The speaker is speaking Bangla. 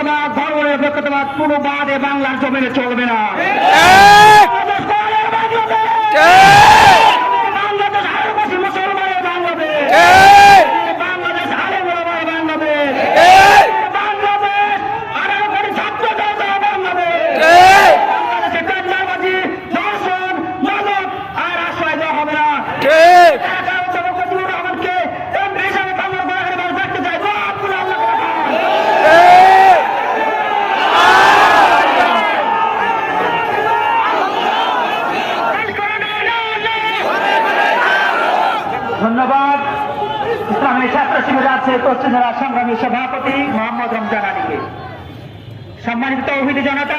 জাতীয়তাবাদ ধর্মনিরপেক্ষতাবাদ কোনো বাদে বাংলার জমিনে চলবে না। বাংলাদেশ আদিবাসী মুসলমানের বাংলাদেশ, বাংলাদেশ আলেম ওলামার বাংলাদেশ, বাংলাদেশ 18 কোটি ছাত্র জনতার বাংলাদেশ। বাংলাদেশে টেন্ডারবাজি, ধর্ষণ, মাদক আর আশ্রয় দেওয়া হবে না। ধন্যবাদ ইসলামী ছাত্র শিবির আছে পশ্চিম জেলা সংগ্রামী সভাপতি মোহাম্মদ রমজান আলীকে। সম্মানিত তৌহিদি জনতা।